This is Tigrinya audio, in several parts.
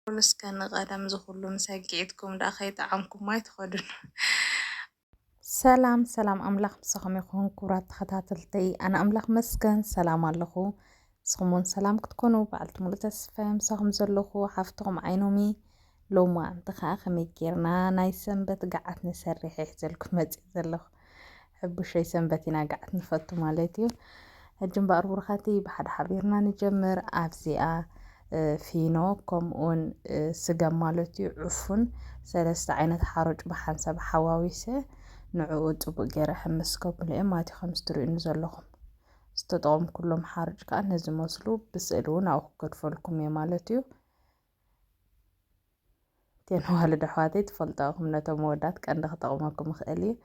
مسكن غدا زخلو مساقيتكم دا خيط عنكم ما يتخدن سلام أملاخ مسخم يخون كورات خطاتلتي أنا أملاخ مسكن سلام عليكم سخمون سلام كتكونوا بعلت مولتس فهم سخم زلخو حفتكم عينومي لو ما انتخا خمي كيرنا ناي سنبت قعدت نسرح يحزلكم مجي زلخو حبو شي سنبتنا قعدت نفتو مالتيو هجم بأرورخاتي بحد حبيرنا نجمر أفزيئة فينو كومون سقم مالتيو عفن سلسة عينة حارج بحنسب حواويسه نعود وبقيرة حمسكوب لإماتي 5 ترين زلهم استطعم كلهم حارج كأنه زموسلو بسألون أو كرفلكم يا مالتيو تينو هالدحواتي تفلتاهم نتمودات كأن دخطاقمكم خالي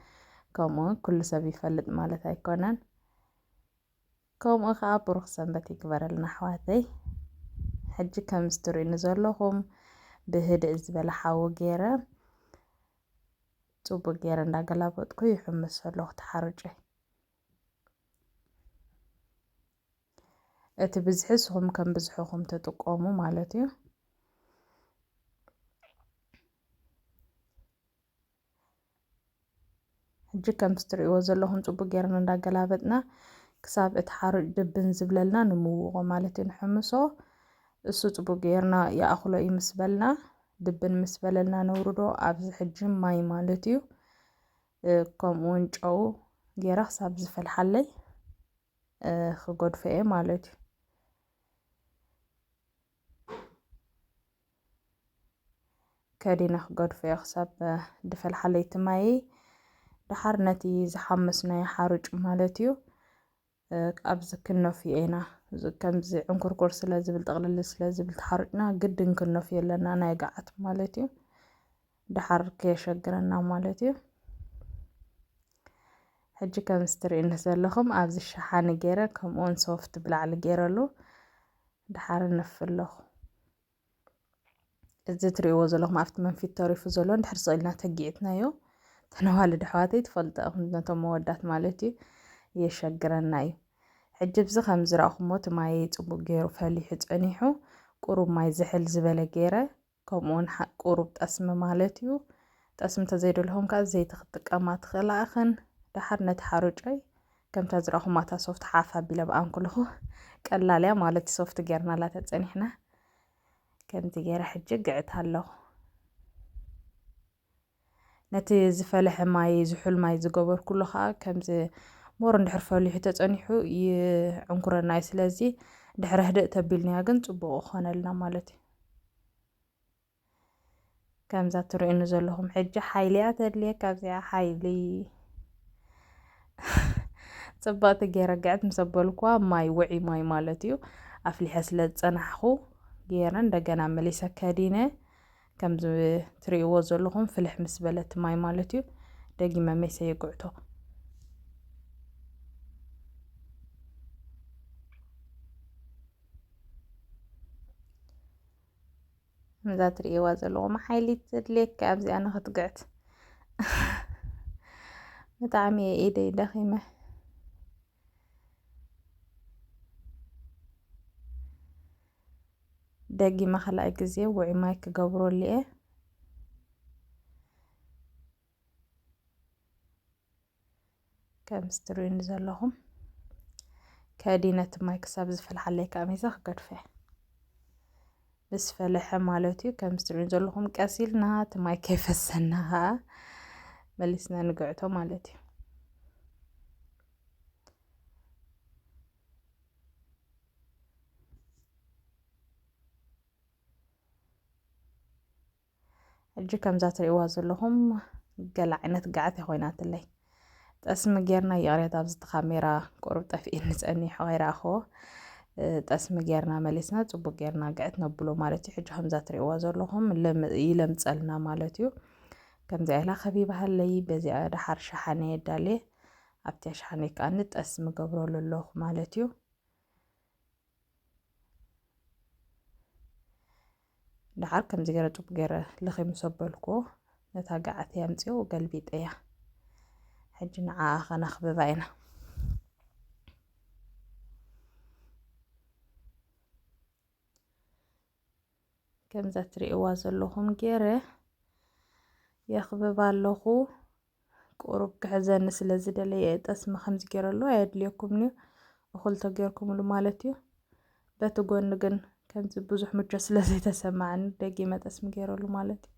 كومون كل سبي فلت مالتاي كونان كوم أخا برخ سنبتي كبر النحواتي حجي 5 ترين زلهم بهدء زبالة حاو جيرة توبو جيرة እንዳገላበጥኩ ይሕምስ ኣለኹ ተሓርጨ እቲ ብዝሒ ስኹም ከም ብዝሕኹም ተጥቀሙ ማለት እዩ ሕጂ ከም ትሪእዎ ዘለኹም ጽቡቕ ጌርና እንዳገላበጥና ክሳብ እቲ ሓርጭ ድብን ዝብለልና ንምውቆ ማለት እዩ ንሕምሶ እሱ ጽቡቕ ጌርና ያእኽሎ ይምስበልና ድብን ምስ በለልና ነውርዶ ኣብዚ ሕጂ ማይ ማለት እዩ ከምኡውን ጨው ጌራ ክሳብ ዝፈልሓለይ ክጎድፎ እየ ማለት እዩ ከዲና ክጎድፎ እየ ክሳብ ድፈልሓለይ እቲ ማይ ድሓር ነቲ ዝሓመስናዮ ሓርጭ ማለት እዩ ኣብዚ ክነፍዮ ኢና ከምዚ ዕንኩርኩር ስለ ዝብል ጠቕልል ስለ ዝብል ተሓርጭና ግድን ክነፍዮ ኣለና ናይ ገዓት ማለት እዩ ድሓር ከየሸግረና ማለት እዩ ሕጂ ከም ስትሪእኒ ዘለኹም ኣብዚ ሸሓነ ገይረ ከምኡውን ሶፍት ብላዕሊ ገይረሉ ድሓር ነፍለኹ እዚ ትሪእዎ ዘለኹም ኣብቲ መንፊት ተሪፉ ዘሎ እንድሕር ስኢልና ተጊዕትናዮ ተነዋለ ድሕዋተይ ትፈልጠኹም ነቶም መወዳት ማለት እዩ የሸግረና እዩ ሕጂ ብዚ ከም ዝረኣኹሞ እቲ ማይ ጽቡቕ ገይሩ ፈሊሑ ጸኒሑ ቁሩብ ማይ ዝሕል ዝበለ ገይረ ከምኡውን ቁሩብ ጠስሚ ማለት እዩ ጠስሚ ተዘይደልኹም ከዓ ዘይቲ ክትጥቀማ ትኽእላ እኽን ድሓር ነቲ ሓርጨይ ከምታ ዝረኣኹም ማታ ሶፍት ሓፍ ኣቢለ ብኣንኩልኹ ቀላልያ ማለት ሶፍት ጌርናላ ተጸኒሕና ከምቲ ገይረ ሕጂ ግዕት ኣለኹ ነቲ ዝፈልሐ ማይ ዝሑል ማይ ዝገበርኩሉ ከዓ ከምዚ ሞር እንድሕር ፈሊሑ ተጸኒሑ ይዕንኩረና እዩ ስለዚ ድሕሪ ህድእ ተቢልንያ ግን ጽቡቕ ክኾነልና ማለት እዩ ከምዛ ትሪእኑ ዘለኹም ሕጂ ሓይሊ እያ ተድልየካ ኣብዚኣ ሓይሊ ጽባእቲ ገይረ ግዕት ምስ ኣበልኳ ማይ ውዒ ማይ ማለት እዩ ኣፍሊሐ ስለ ዝጸናሕኹ ገይረ እንደገና መሊሰ ከዲነ ከምዚ ትሪእዎ ዘለኹም ፍልሕ ምስ በለት ማይ ማለት እዩ ደጊመ መሰየ ጉዕቶ ምዛ ትሪእዋ ዘለኹም ሓይሊ ተድልየካ ኣብዚኣ ንኽትግዕት ብጣዕሚ እየ ኢደይ ደኺመ ደጊመ ካልኣይ ግዜ ውዒ ማይ ክገብረሉ እየ ከምዚ ትሪእኒ ዘለኹም ከዲነቲ ማይ ክሳብ ዝፈልሓለይ ከዓ ሚዛ ክገድፈ ምስ ፈለሐ ማለት እዩ ከምዚ ትሪእኑ ዘለኹም ቀሲልና እቲ ማይ ከይፈሰና ከዓ መሊስና ንግዕቶ ማለት እዩ ሕጂ ከምዛ ትሪእዋ ዘለኹም ገለ ዓይነት ገዓት ኮይናትለይ ጠስሚ ጌርና የቕሬት ኣብዚ ካሜራ ቁሩብ ጠፊእን ንጸኒሑ ከይረኣኽቦ ጠስሚ ጌርና መሊስና ጽቡቕ ጌርና ግዕት ነብሎ ማለት እዩ ሕጂ ከምዛ ትሪእዋ ዘለኹም ይለምፀልና ማለት እዩ ከምዚኣ ኢላ ከቢባሃለይ በዚኣ ድሓር ሸሓነ የዳልየ ኣብቲ ሸሓነ ከዓኒ ጠስሚ ገብረሉ ኣለኹ ማለት እዩ ድሓር ከምዚ ገይረ ጽቡቕ ገይረ ልኺ ምስ ኣበልክዎ ነታ ገዓት የምፅኦ ገልቢጠ እያ ሕጂ ንዓኣ ኸነኽብባ ኢና ከምዛ ትሪእዋ ዘለኹም ገይረ የኽብብ ኣለኹ ቁሩብ ክሕዘኒ ስለ ዝደለየ ጠስሚ ከምዚ ገይረሉ ኣየድልየኩምኒ እኹል ተገይርኩምሉ ማለት እዩ በቲ ጎኒ ግን ከምዚ ብዙሕ ምቾት ስለ ዘይተሰማዕኒ ደጊመ ጠስሚ ገይረሉ ማለት እዩ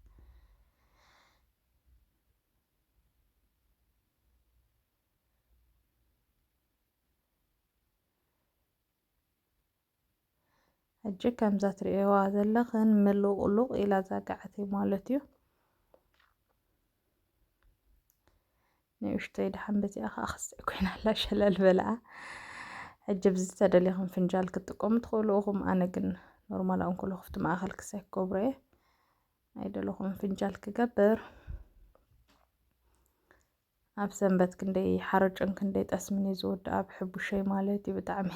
ሕጂ ከምዛ ትሪእዋ ዘለኽን ምልቕሉቕ ኢላ ዛጋዓተይ ማለት እዩ ንእሽተይ ድሓን በዚኣ ከዓ ክስታይ ኮይና ኣላ ሸለል በልዓ ሕጂ ብዚ ተደሊኹም ፍንጃል ክትጥቀሙ ትኽእሉ ኢኹም ኣነ ግን ኖርማል እንኩሉ ክፍቲ ማእኸል ክሳይ ክገብሮ እየ ኣይደለኹም ፍንጃል ክገብር ኣብ ሰንበት ክንደይ ሓርጭን ክንደይ ጠስምን እዩ ዝወድእ ኣብ ሕቡሸይ ማለት እዩ ብጣዕሚ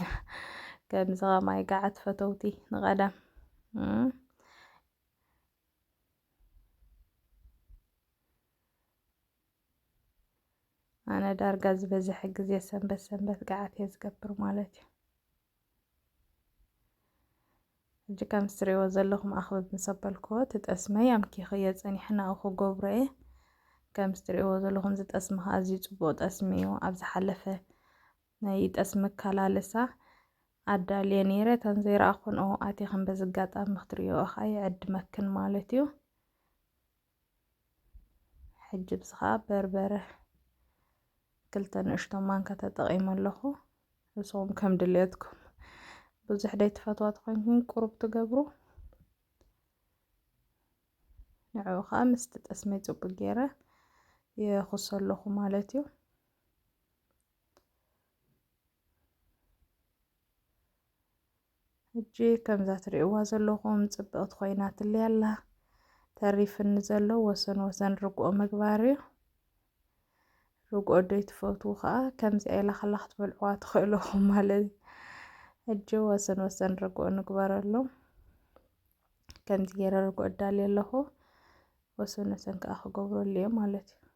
ከምዚ ማይ ጋዓት ፈተውቲ ንቐደም ኣነ ዳርጋ ዝበዝሐ ግዜ ሰንበት ጋዓት እየ ዝገብር ማለት እዩ ሕጂ ከም ትሪእዎ ዘለኹም ኣኽብብ ምስ ኣበልክዎ እቲ ጠስመይ ኣምኪኸ የፀኒሕና ክገብሮ እየ ከም ትሪእዎ ዘለኹም እዚ ጠስሚ ከዓ ኣዝዩ ፅቡቅ ጠስሚ እዩ ኣብ ዝሓለፈ ናይ ጠስሚ ኣከላልሳ ኣዳልየ ነይረ እተን ዘይረኣኹን ኣትየኽን በዚ ኣጋጣሚ ክትሪኦ ከዓ ይዕድመክን ማለት እዩ ሕጂ ብዚ ከዓ በርበረ ክልተ ንእሽቶ ማንካ ተጠቒመ ኣለኹ ንስኹም ከም ድሌትኩም ብዙሕ ደይ ትፈትዋ ትኮንኩን ቁሩብ ትገብሩ ንዕኡ ከዓ ምስቲ ጠስመይ ፅቡቅ ገይረ የኹሶ ኣለኹ ማለት እዩ ሕጂ ከምዛ ትሪእዋ ዘለኹም ፅብቕቲ ኮይና ትለ ኣላ ተሪፍኒ ዘሎ ወሰን ወሰን ርግኦ ምግባር እዩ ርግኦ ደይትፈትዉ ከዓ ከምዚኣ ኢላ ከላ ክትበልዕዋ ትኽእሉ ኢኹም ማለት እዩ ሕጂ ወሰን ወሰን ርግኦ ንግበረሉ ከምዚ ገይረ ርግኦ ኣዳልየ ኣለኹ ወሰን ወሰን ከዓ ክገብረሉ እየ ማለት እዩ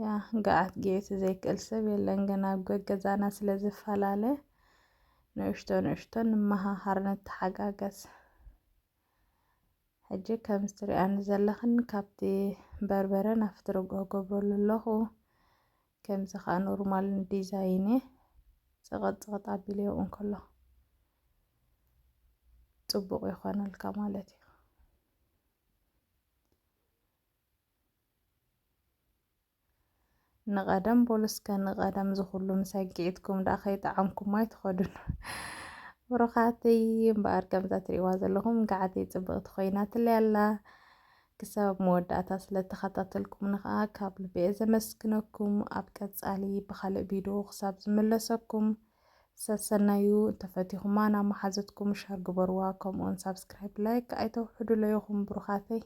ያ ጋዓት ጌቱ ዘይክእል ሰብ የለን ገና ኣብ ገዛና ስለ ዝፈላለ ንእሽቶ ንእሽቶ ንመሃሃር ነተሓጋገዝ ሕጂ ከም ትሪኣኒ ዘለኽን ካብቲ በርበረ ናብቲ ርግኦ ገብረሉ ኣለኹ ከምዚ ከዓ ኖርማል ዲዛይን ፀቐጥ ፀቐጥ ኣቢለ እንከሎ ፅቡቅ ይኾነልካ ማለት እዩ ንቐደም ቦልስከ ንቐደም ዝኩሉ ምስ ኣጊዕትኩም ዳ ከይጠዓምኩም ኣይትኸዱን ብሩኻተይ እምበኣር ከምዛ ትሪእዋ ዘለኹም ጋዓተይ ፅብቕቲ ኮይና ትለ ኣላ ክሳብ መወዳእታ ስለተኸታተልኩም ንኸዓ ካብ ልቢ እየ ዘመስግነኩም ኣብ ቀፃሊ ብካልእ ቪድዮ ክሳብ ዝምለሰኩም ሰናዩ እንተፈቲኹማ ናብ መሓዘትኩም ሸር ግበርዋ ከምኡውን ሳብስክራይብ ላይክ ኣይተውሕዱ ለይኹም ብሩኻተይ